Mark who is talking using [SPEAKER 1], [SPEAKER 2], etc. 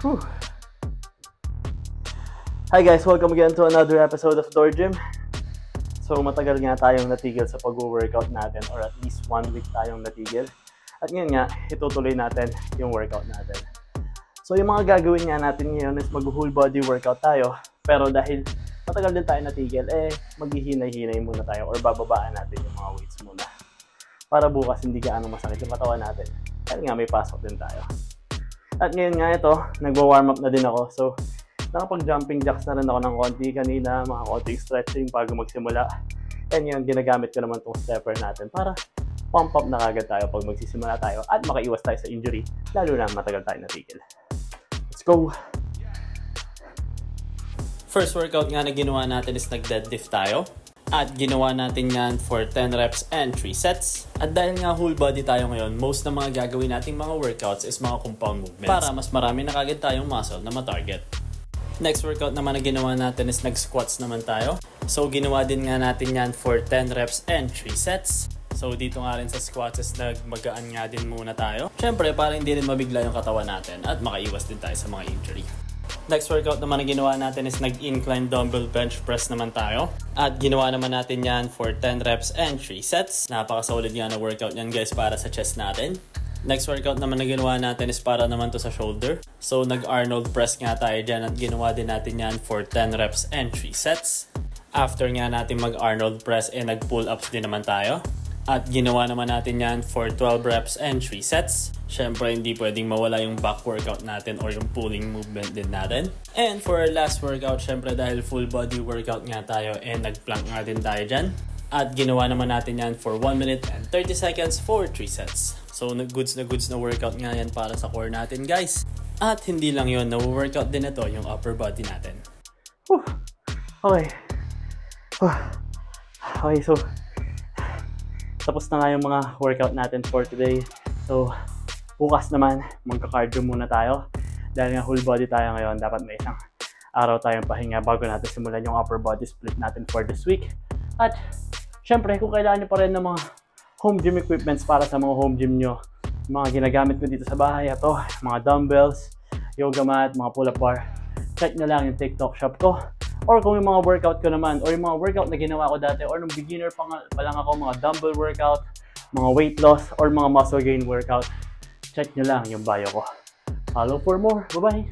[SPEAKER 1] Whew. Hi guys, welcome again to another episode of Door Gym. So matagal nga tayong natigil sa pag-workout natin, or at least 1 week tayong natigil. At ngayon nga, itutuloy natin yung workout natin. So yung mga gagawin nga natin ngayon is mag-whole body workout tayo. Pero dahil matagal din tayo natigil, maghihinay-hinay muna tayo or bababaan natin yung mga weights muna. Para bukas hindi gaano masakit yung katawan natin. Dahil nga may pasok din tayo. At ngayon nga ito, nagwa-warm up na din ako. So nakapag-jumping jacks na rin ako ng konti kanina, mga konting stretching bago magsimula. And yun, ginagamit ko naman tong stepper natin para pump up na kagad tayo pag magsisimula tayo at makaiwas tayo sa injury, lalo na matagal tayo natigil. Let's go!
[SPEAKER 2] First workout nga na ginawa natin is nag-deadlift tayo. At ginawa natin yan for 10 reps and 3 sets. At dahil nga whole body tayo ngayon, most ng mga gagawin nating mga workouts is mga compound movements para mas marami na kagad tayong muscle na ma-target. Next workout naman na ginawa natin is nag-squats naman tayo. So ginawa din nga natin yan for 10 reps and 3 sets. So dito nga rin sa squats is nagmagaan nga din muna tayo. Syempre para hindi rin mabigla yung katawan natin at makaiwas din tayo sa mga injury. Next workout naman na ginawa natin is nag-incline dumbbell bench press naman tayo. At ginawa naman natin yan for 10 reps and 3 sets. Napakasolid nga na workout yan guys para sa chest natin. Next workout naman na ginawa natin is para naman to sa shoulder. So nag-Arnold press nga tayo dyan at ginawa din natin yan for 10 reps and 3 sets. After nga natin mag-Arnold press nag-pull ups din naman tayo. At ginawa naman natin yan for 12 reps and 3 sets. Syempre hindi pwedeng mawala yung back workout natin or yung pulling movement din natin. And for our last workout, syempre dahil full body workout nga tayo nag-plank nga din tayo dyan. At ginawa naman natin yan for 1 minute and 30 seconds for 3 sets. So goods na workout nga yan para sa core natin guys. At hindi lang yun, na-workout din ito yung upper body natin.
[SPEAKER 1] Okay. Okay, so tapos na nga yung mga workout natin for today. So bukas naman, magka-cardio muna tayo. Dahil nga whole body tayo ngayon, dapat may isang araw tayong pahinga bago natin simulan yung upper body split natin for this week. At syempre, kung kailangan nyo pa rin ng mga home gym equipments para sa mga home gym nyo, mga ginagamit ko dito sa bahay, ito, mga dumbbells, yoga mat, mga pull-up bar, check nyo lang yung TikTok shop ko. Or kung yung mga workout ko naman, or yung mga workout na ginawa ko dati, or nung beginner pa lang ako, mga dumbbell workout, mga weight loss, or mga muscle gain workout, check nyo lang yung bio ko. Follow for more. Bye-bye!